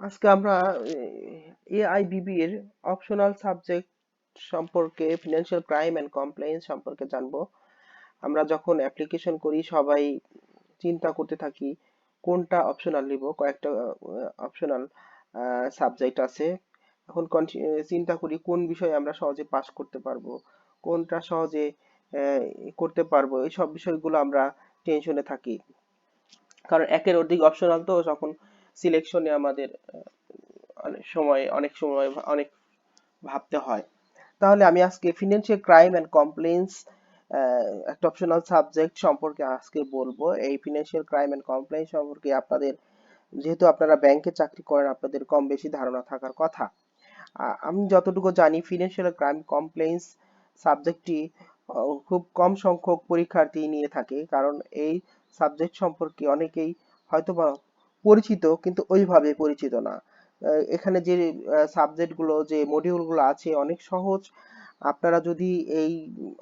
আজকে আমরা এআইবিবি এর অপশনাল সাবজেক্ট সম্পর্কে ফিনান্সিয়াল ক্রাইম এন্ড কমপ্লেইন্স সম্পর্কে জানবো। আমরা যখন অ্যাপ্লিকেশন করি সবাই চিন্তা করতে থাকি কোনটা অপশনাল নিব। কয়েকটা অপশনাল সাবজেক্ট আছে। এখন চিন্তা করি কোন বিষয়ে আমরা সহজে পাস করতে পারবো, কোনটা সহজে আহ, করতে পারবো। এই সব বিষয়গুলো আমরা টেনশনে থাকি, কারণ একের অধিক অপশনাল তো তখন সিলেকশনে আমাদের অনেক সময় অনেক ভাবতে হয়। তাহলে আমি আজকে ফিনান্সিয়াল ক্রাইম এন্ড কমপ্লেইন্স একটা অপশনাল সাবজেক্ট সম্পর্কে আজকে বলবো। এই ফিনান্সিয়াল ক্রাইম এন্ড কমপ্লেইন্স সম্পর্কে আপনাদের, যেহেতু আপনারা ব্যাংকে চাকরি করেন, আপনাদের কম বেশি ধারণা থাকার কথা। আমি যতটুকু জানি ফিনান্সিয়াল ক্রাইম কমপ্লেইন্স সাবজেক্টটি খুব কম সংখ্যক পরীক্ষার্থী নিয়ে থাকে, কারণ এই সাবজেক্ট সম্পর্কে অনেকেই হয়তোবা পরিচিত কিন্তু ওইভাবে পরিচিত না। এখানে যে সাবজেক্টগুলো, যে মডিউলগুলো আছে অনেক সহজ। আপনারা যদি এই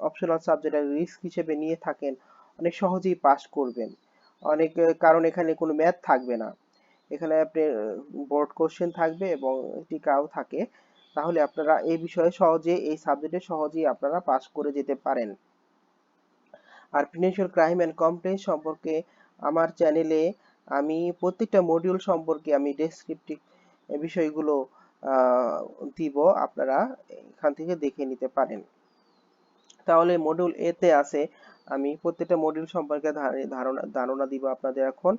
অপশনাল সাবজেক্ট রিস্ক হিসেবে নিয়ে থাকেন, অনেক সহজেই পাস করবেন। কারণ এখানে কোনো ম্যাথ থাকবে না, এখানে আপনি বোর্ড কোশ্চেন থাকবে এবং টিকাও থাকে। তাহলে আপনারা এই বিষয়ে সহজে, এই সাবজেক্টে সহজেই আপনারা পাস করে যেতে পারেন। আর ফিনান্সিয়াল ক্রাইম এন্ড কমপ্লেইন্স সম্পর্কে আমার চ্যানেলে আমি প্রত্যেকটা মডিউল সম্পর্কে আমি ডেসক্রিপটিভ বিষয়গুলো দিব, আপনারা এখান থেকে দেখে নিতে পারেন। তাহলে মডিউল এ তে আছে, আমি প্রত্যেকটা মডিউল সম্পর্কে ধারণা দিব আপনাদের। এখন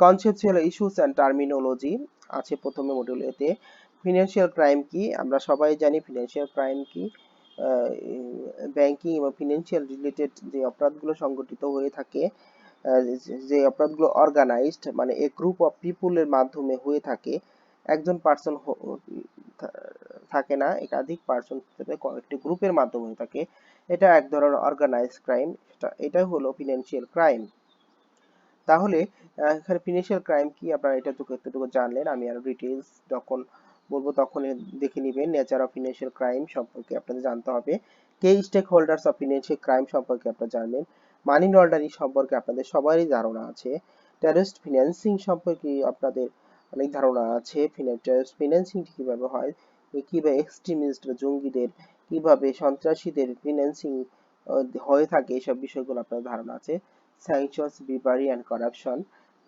কনসেপচুয়াল ইস্যুস এন্ড টার্মিনোলজি আছে প্রথমে মডিউল এ তে। ফিনান্সিয়াল ক্রাইম কি, আমরা সবাই জানি ফিনান্সিয়াল ক্রাইম কি। ব্যাংকিং এবং ফিনান্সিয়াল রিলেটেড যে অপরাধগুলো সংগঠিত হয়ে থাকে, যে অপরাধগুলো অর্গানাইজড, মানে এ গ্রুপ অফ পিপুলের মাধ্যমে হয়ে থাকে, একজন পার্সন থাকে না, একাধিক পার্সন, কয়েকটি গ্রুপের মাধ্যমে হয়ে থাকে, এটা এক ধরনের অর্গানাইজড ক্রাইম। এটা হলো ফিনান্সিয়াল ক্রাইম। তাহলে এখানে ফিনান্সিয়াল ক্রাইম কি আপনারা এতটুকু জানলেন। আমি আরো ডিটেইলস যখন বলবো তখন দেখে নিবেন। নেচার অফ ফিনান্সিয়াল ক্রাইম সম্পর্কে আপনাদের জানতে হবে। Key stakeholders of financial crime সম্পর্কে আপনারা জানবেন। মানি লন্ডারিং সম্পর্কে আপনাদের সবারই ধারণা আছে। টেররিস্ট ফিন্যান্সিং সম্পর্কে আপনাদের অনেক ধারণা আছে। টেররিস্ট ফিন্যান্সিং কিভাবে হয়, কিভাবে এক্সট্রিমিস্ট বা জঙ্গিদের, কিভাবে সন্ত্রাসীদের ফিন্যান্সিং হয়ে থাকে, এইসব বিষয়গুলো আপনাদের ধারণা আছে। Sanctions, bribery and corruption.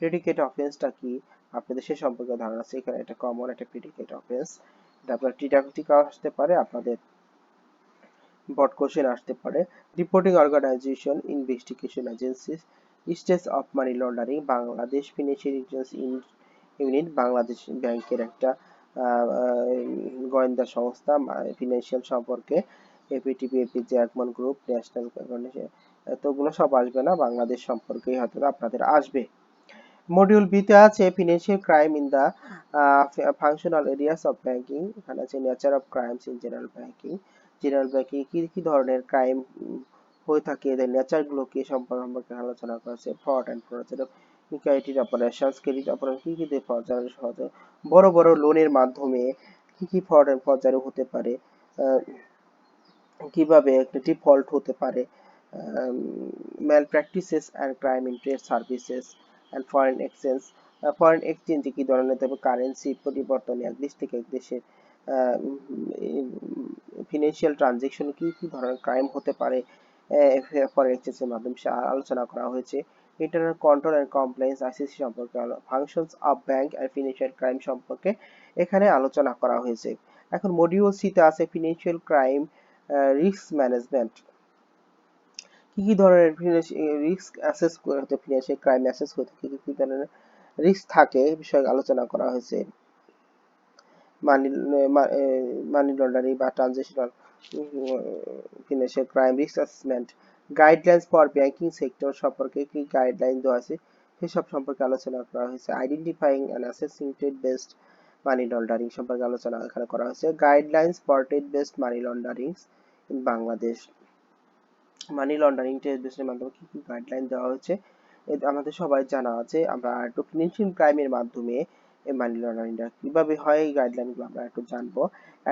Predicate অফেন্সটা কি আপনাদের সে সম্পর্কে ধারণা আছে। এখানে একটা কমন একটা প্রেডিকেট অফেন্স, এটা আপনার টিকা আসতে পারে, আপনাদের বট কোশ্চেন আসতে পারে। Reporting organisation, investigation agencies, stage of money laundering, Bangladesh financial unit, Bangladesh ব্যাংকের একটা গোয়েন্দা সংস্থা ফিনান্সিয়াল সম্পর্কে। APTP, APJ, Egmont group, national, এতগুলো সব আসবে না, বাংলাদেশ সম্পর্কেই হয়তো আপনাদের আসবে। মডিউল বি তে আছে financial crime in the functional areas of banking. এখানে আছে nature of crimes in general banking. General banking কি কি ধরনের ক্রাইম হয়ে থাকে, এদের নেচার গুলো কি সম্পর্কে আলোচনা করা আছে। ফ্রড এন্ড ফ্রডের ক্রেডিট অপারেশনস, ক্রেডিট অপারেশন কি কি দিয়ে ফর্জারি সহজে, বড় বড় লোনের মাধ্যমে কি কি ফ্রড এন্ড ফর্জারি হতে পারে, কিভাবে একটা ডিফল্ট হতে পারে। malpractices and crime in trade services and foreign exchange। Foreign এক্সচেঞ্জে কি ধরনের, তবে কারেন্সি পরিবর্তনে এক দেশ থেকে এক দেশে ফিনান্সিয়াল ট্রানজেকশন কি কি ধরনের ক্রাইম হতে পারে ফরেন এক্সচেঞ্জের মাধ্যমে সে আলোচনা করা হয়েছে। Internal control and compliance ICC সম্পর্কে, functions of bank and financial crime সম্পর্কে এখানে আলোচনা করা হয়েছে। এখন মডিউল সি তে আছে ফিনান্সিয়াল ক্রাইম রিস্ক ম্যানেজমেন্ট। কি কি ধরনের রিস্ক অ্যাসেস করতে, ফিনান্সিয়াল ক্রাইম অ্যাসেস করতে কি কি ধরনের রিস্ক থাকে এই বিষয়ে আলোচনা করা হয়েছে। মানি মানি লন্ডারিং বা transactional financial crime risk assessment. Guidelines for banking sector সম্পর্কে কি গাইডলাইন দেওয়া আছে সেসব সম্পর্কে আলোচনা করা হয়েছে। Identifying and assessing trade based money laundering সম্পর্কে আলোচনা এখানে করা হয়েছে। Guidelines for trade based money laundering in Bangladesh. Money laundering trade বেসের মাধ্যমে কি কি গাইডলাইন দেওয়া হয়েছে এটা আমাদের সবাই জানা আছে। আমরা একটু ফিনান্সিয়াল ক্রাইমের মাধ্যমে এই মানি লন্ডারিংটা কিভাবে হয় এই গাইডলাইনগুলো আমরা একটু জানবো।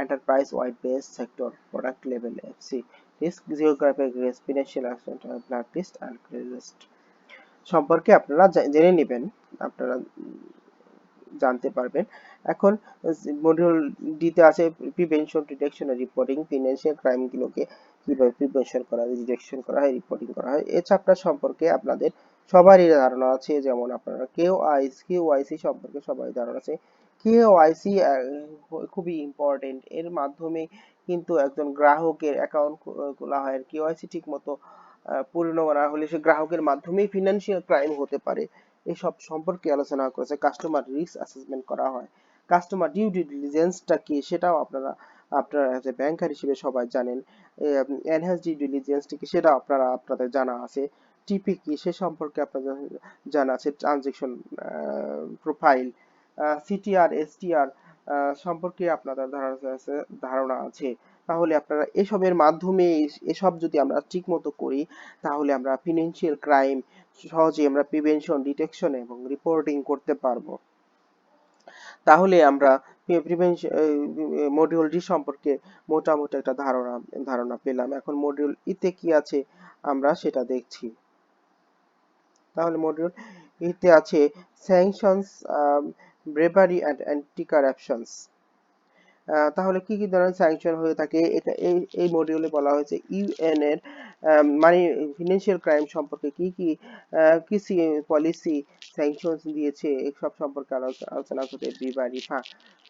Enterprise wide base sector, product level FC, risk geographic risk, financial black list and grey list সম্পর্কে আপনারা জেনে নেবেন। আপনারা জানতে পারবেন। এখন মডিউল ডিতে আছে প্রিভেনশন, ডিটেকশন ও রিপোর্টিং, ফিনান্সিয়াল ক্রাইম গুলোকে কিভাবে প্রিভেনশন করা হয়, ডিটেকশন করা হয়, রিপোর্টিং করা হয়। এই চ্যাপ্টার সম্পর্কে আপনাদের সবারই ধারণা আছে, যেমন আপনারা কেওআইসি সম্পর্কে সবারই ধারণা আছে। কেওআইসি খুবই ইম্পর্টেন্ট, এর মাধ্যমে কিন্তু একজন গ্রাহকের অ্যাকাউন্ট খোলা হয়। কেওআইসি ঠিক মতো পূর্ণ না হলে সে গ্রাহকের মাধ্যমেই ফিনান্সিয়াল ক্রাইম হতে পারে। এসব সম্পর্কে আলোচনা করেছে। কাস্টমার রিস্ক অ্যাসেসমেন্ট করা হয়। কাস্টমার ডিউ ডিলিজেন্সটা কি সেটাও আপনারা অ্যাজ এ ব্যাংকার হিসেবে সবাই জানেন। এনহ্যান্স ডিউ ডিলিজেন্সটা কি সেটা আপনাদের জানা আছে। টিপি কি সে সম্পর্কে আপনাদের জানা আছে। ট্রানজেকশন প্রোফাইল, সিটিআর, এসটিআর সম্পর্কে আপনাদের ধারণা আছে। তাহলে আপনারা এসবের মাধ্যমে এসব যদি আমরা ঠিক মতো করি, তাহলে আমরা ফিনান্সিয়াল ক্রাইম সহজে আমরা প্রিভেনশন, ডিটেকশন এবং রিপোর্টিং করতে পারবো। তাহলে আমরা প্রিভেনশন মডিউল ডি সম্পর্কে মোটামুটি একটা ধারণা পেলাম। এখন মডিউল ইতে কি আছে আমরা সেটা দেখছি। তাহলে মডিউল ইতে আছে স্যাংশনস, ব্রেভারি অ্যান্ড অ্যান্টি কারাপশনস। তাহলে কি কি ধরনের স্যাংশন হয়ে থাকে, এটা এই মডিউলে বলা হয়েছে। ইউএন এর মানে ফিনান্সিয়াল ক্রাইম সম্পর্কে কি কি পলিসি স্যাংশনস দিয়েছে, এসব সম্পর্কে আলোচনা করতে। Bribery,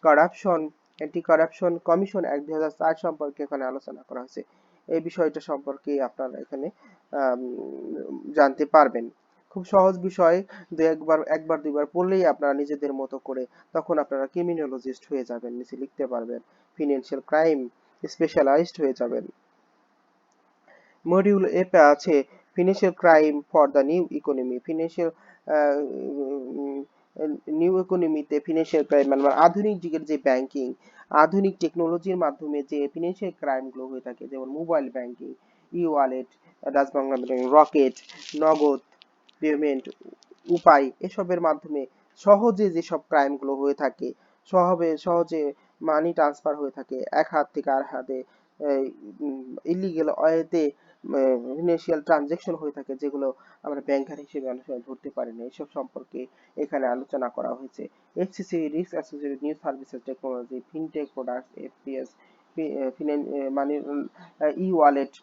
corruption, anti corruption commission act 2004 সম্পর্কে এখানে আলোচনা করা হয়েছে। এই বিষয়টা সম্পর্কে আপনারা এখানে জানতে পারবেন। খুব সহজ বিষয়, একবার দুইবার পড়লেই আপনারা নিজেদের মতো করে তখন আপনারা ক্রিমিনোলজিস্ট হয়ে যাবেন, নিচে লিখতে পারবেন, ফিনান্সিয়াল ক্রাইম স্পেশালাইজড হয়ে যাবেন। মডিউল এতে আছে financial crime for the new economy. New ইকোনমিতে ফিনান্সিয়াল ক্রাইম মানে আধুনিক যুগের যে ব্যাংকিং, আধুনিক টেকনোলজির মাধ্যমে যে ফিনান্সিয়াল ক্রাইম গুলো হয়ে থাকে, যেমন মোবাইল ব্যাংকিং, ই ওয়ালেট, ডাচ বাংলা রকেট, নগদ পেমেন্ট উপায়, এসবের মাধ্যমে সহজে যেসব ক্রাইম গুলো হয়ে থাকে, সহজে মানি ট্রান্সফার হয়ে থাকে এক হাত থেকে আর হাতে, ইলিগেল ওয়েতে ফিনান্সিয়াল ট্রানজেকশন হয়ে থাকে, যেগুলো আমরা ব্যাংকার হিসেবে অনেক সময় ধরতে পারি না। এসব সম্পর্কে এখানে আলোচনা করা হয়েছে। FCC, risk associated new services technology, fintech products, FPS, মানে e wallet,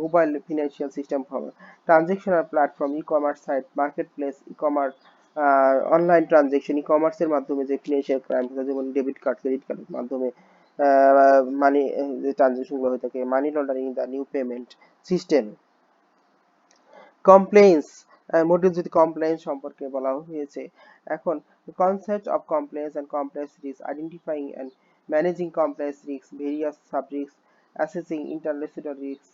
mobile financial system, transactional platform, e commerce site, marketplace, e commerce, online transaction, e কমার্সের মাধ্যমে যে ফিনান্সিয়াল ক্রাইম, যেমন ডেবিট কার্ড, ক্রেডিট কার্ডের মাধ্যমে money যে transaction গুলো হয়ে থাকে, money laundering, the new payment system. Compliance module যদি কমপ্লেইন্স সম্পর্কে বলা হয়েছে। এখন concept of compliance and complex risk, identifying and managing complex risk, various sub risk, assessing international risk,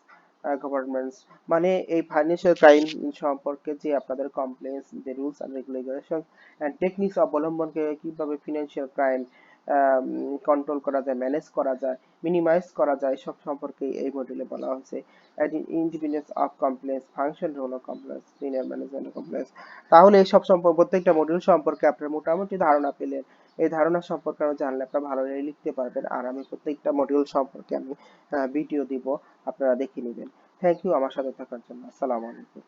governments, মানে এই ফাইন্যান্সিয়াল ক্রাইম সম্পর্কে যে আপনাদের কমপ্লেইন্স, যে rules and regulation and techniques অবলম্বন করে কিভাবে ফিনান্সিয়াল ক্রাইম কন্ট্রোল করা যায়, ম্যানেজ করা যায়, মিনিমাইজ করা যায়, সব সম্পর্কে এই মডিউলে বলা হয়েছে। Independence of compliance, function, role of compliance, senior management compliance. তাহলে এই সব সম্পর্কে প্রত্যেকটা মডিউল সম্পর্কে আপনারা মোটামুটি ধারণা পেলেন। এই ধারণা সম্পর্কে জানলে আপনারা ভালো লিখতে পারবেন। আর আমি প্রত্যেকটা মডিউল সম্পর্কে আমি ভিডিও দিব, আপনারা দেখে নেবেন। থ্যাংক ইউ আমার সাথে থাকার জন্য। আসসালামু আলাইকুম।